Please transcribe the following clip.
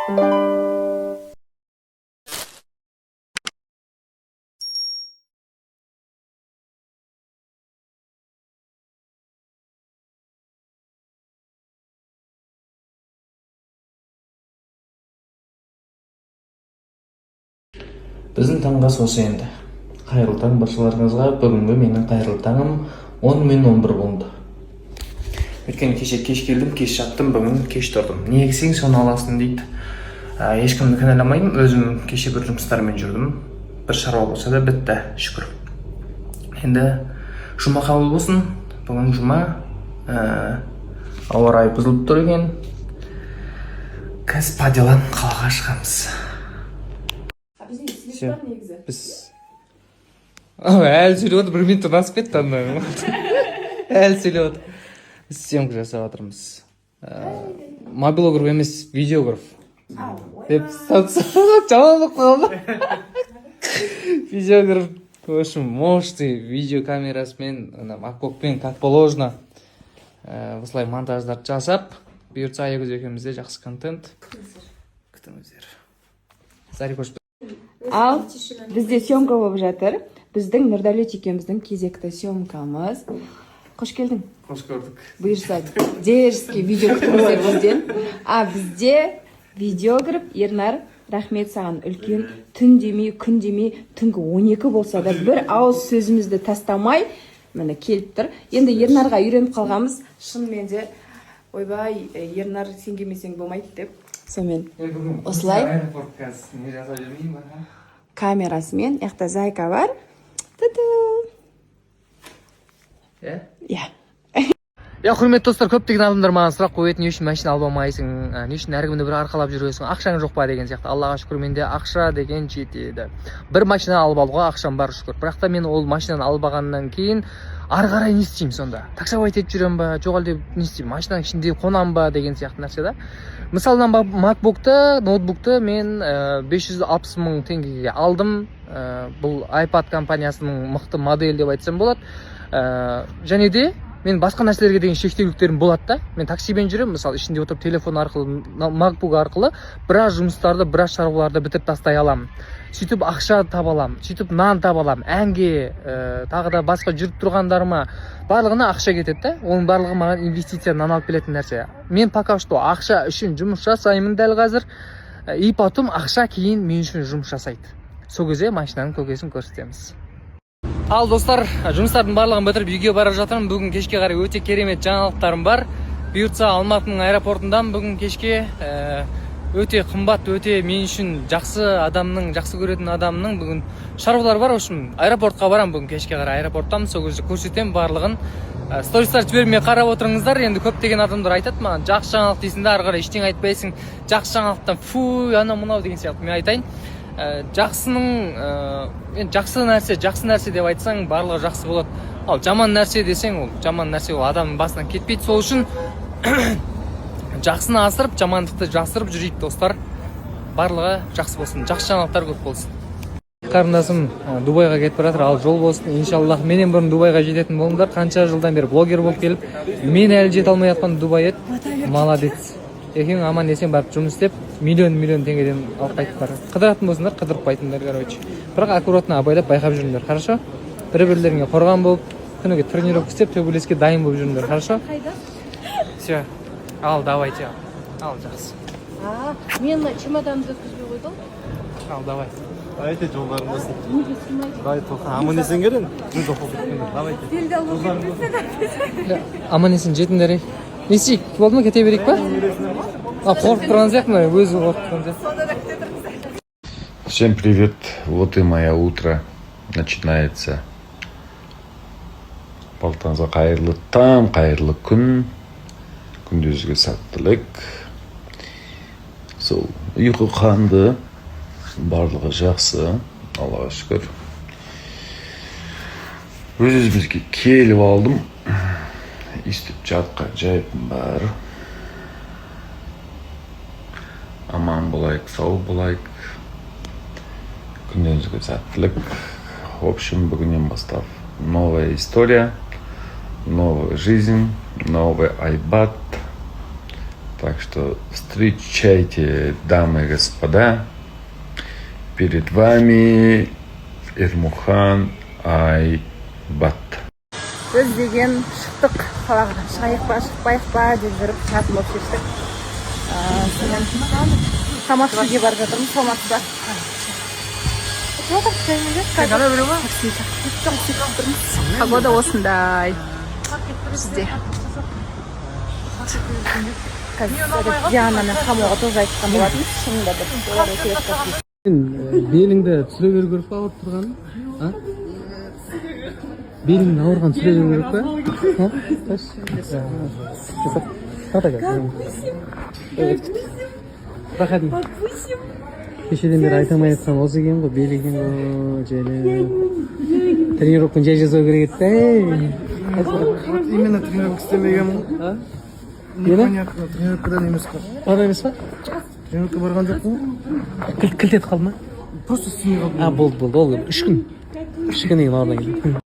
Біздің таңға осы енді. Қайырлы таң баршаларыңызға. Бүгінгі менің қайырлы таңым 10 мен 11 болды. Өйткені кеше кеш келдім, кеш жаттым, бүгін кеш тұрдым. Не ексең соны аласың дейді. Ешкімді кінәламаймын, өзім кеше бір жұмыстармен жүрдім. Бір шаруа болса да бітті, шүкір. Енді жұма қабыл болсын. Бүгін жұма, ауа райы бұзылып тұр екен. Қазір по делам қалаға шығамыз. Біз әлі сөйлеп отыр, 1 минуттан асып кетті анда. Әлі сөйлеп отыр. Біз съемка жасап жатырмыз. Мобилограф емес, видеограф. Деп жауап қалды. Видеограф, в общем, мощный видеокамерасымен, макбукпен, как положено, осылай монтаждарды жасап, бұйыртса аягөз екеумізде жақсы контент. Күтіңіздер. Зарик көшіп. Ал бізде съемка болып жатыр. Біздің Нұрдәулет екеуміздің кезекті съемкамыз. Қош келдің. Қош көрдік. Бұйырса дерзкий видео күтіңіздер бізден. Бізде видеограф Ернар, рахмет саған. Үлкен түн демей, күн демей, түнгі 12 болса да бір ауыз сөзімізді тастамай міне келіп тұр. Енді Ернарға үйреніп қалғанбыз. Шынымен де ойбай, Ернар сен келмесең болмайды деп. Сонымен осылай камерасымен, яқта Зайка бар. Құрметті достар, көптеген адамдар маған сұрақ қояды, не үшін машина алып алмайсың, не үшін әркімді бір арқалап жүресің, ақшаң жоқ па деген сияқты. Аллаға шүкір, менде ақша деген жетеді. Бір машина алып алуға ақшам бар шүкір. Бірақ та мен ол машинаны алып алғаннан кейін ары қарай не істеймін сонда? Таксовать етіп жүрем ба, жоқ әлде не істеймін? Машинаның ішінде қонам ба деген сияқты нәрсе да. Мысалдан MacBook'ты, ноутбукты мен 560 мың теңгеге алдым. Бұл iPad компаниясының мықты модель деп айтсам болады. Және де мен басқа нәрселерге деген шектеуліктерім болады да. Мен таксимен жүремін, мысалы ішінде отырып телефон арқылы, MacBook арқылы біраз жұмыстарды, біраз шаруаларды бітіріп тастай аламын. Сөйтіп ақша таба аламын, сөйтіп нан таба аламын, әнге, тағы да басқа жүріп тұрғандарыма барлығына ақша кетеді да. Оның барлығы маған инвестициядан алып келетін нәрсе. Мен пока что ақша үшін жұмыс жасаймын дәл қазір. И потом ақша кейін мен үшін жұмыс жасайды. Сол кезде машинаның көкесін көрсетеміз. Ал достар, жұмыстардың барлығын бітіріп үйге бара жатырмын. Бүгін кешке қарай өте керемет жаңалықтарым бар. Бұйыртса Алматының аэропортынан бүгін кешке өте қымбат, өте мен үшін жақсы адамның, жақсы көретін адамның бүгін шаруалар бар. Үшін аэропортқа барам бүгін кешке қарай. Аэропорттан сол кезде көрсетем барлығын. Стористар жібермей қарап отырыңыздар. Енді көптеген адамдар айтады маған, жақсы жаңалық дейсің де, ары қарай ештеңе айтпайсың. Жақсы жаңалықтан фу, ана мынау деген сияқты. Мен айтайын, жақсы нәрсе деп айтсаң барлығы жақсы болады. Ал жаман нәрсе десең, ол жаман нәрсе, ол адамның басынан кетпейді. Сол үшін жақсыны асырып, жамандықты жасырып жүрейік достар. Барлығы жақсы болсын, жақсы жаңалықтар көп болсын. Қарындасым Дубайға кетіп баратыр, ал жол болсын. Иншаллах, менен бұрын Дубайға жететін болыңдар. Қанша жылдан бері блогер болып келіп, мен әлі жете алмай жатқан Дубай еді. Молодец. Екеуің аман есен барып жұмыс істеп, миллион теңгеден алып қайтып бар. Қыдыратын болсыңдар, қыдырып қайтыңдар, короче. Бірақ аккуратно абайлап байқап жүріңдер, хорошо? Бір-бірлеріңе қорған болып, күніге тренировка істеп, төбелеске дайын болып жүріңдер, хорошо? Все. Ал, давайте. Ал, жақсы. Мен чемоданымды өткізбей қойдым. Ал, давай. Давайте жолдарыңызды. Давай, тоқсан. Аман есен келін. Жүз оқып кеткендер. Давайте. Аман есен жетіңдер. Не істейік? Болды ма, кете берейік па? Қорқып тұрған сияқты, өзі қорқып тұрған сияқты. Всем привет. Вот и мое утро начинается. Балтаңызға қайырлы таң, қайырлы күн. Күндізгі сәттілік. Сол ұйқы қанды. Барлығы жақсы. Аллаға шүкір. Өзімізге келіп алдым. Истеп жатқан жайым бар. Аман болайық, сау болайық. Күндізгі сәттілік. В общем, бүгіннен бастап новая история, новая жизнь, новый iPad. Так что встречайте, дамы и господа, перед вами Эрмухан Айбат. Біз деген шықтық қалаға, шығайық па шықпайық па деп жүріп шығатын болып шештік. Тамақ ішуге барып жатырмыз, саламатсыз ба? Погода осындай. Бізде. Қазір Дианамен қамауға тоже айтқан болатынбыз, шынында бір олар өте өтіп. Беліңді түсіре беру керек па ауырып тұрғанын? Беліңді ауырған түсіре беру керек па? Рахатын. Кешеден бері айтамай айтқан осы екен ғой, бел екен ғой, және тренировканы жай жасау керек еді. Именно тренировка істемегенмін. Непонятно, тренировкадан емес қой. Бара емес па? Тренировка барған жоқпын. Кілт етіп қалды ма? Просто істемей қалдым. Болды, ол 3 күн. 3 күннен кейін ауырдан келді.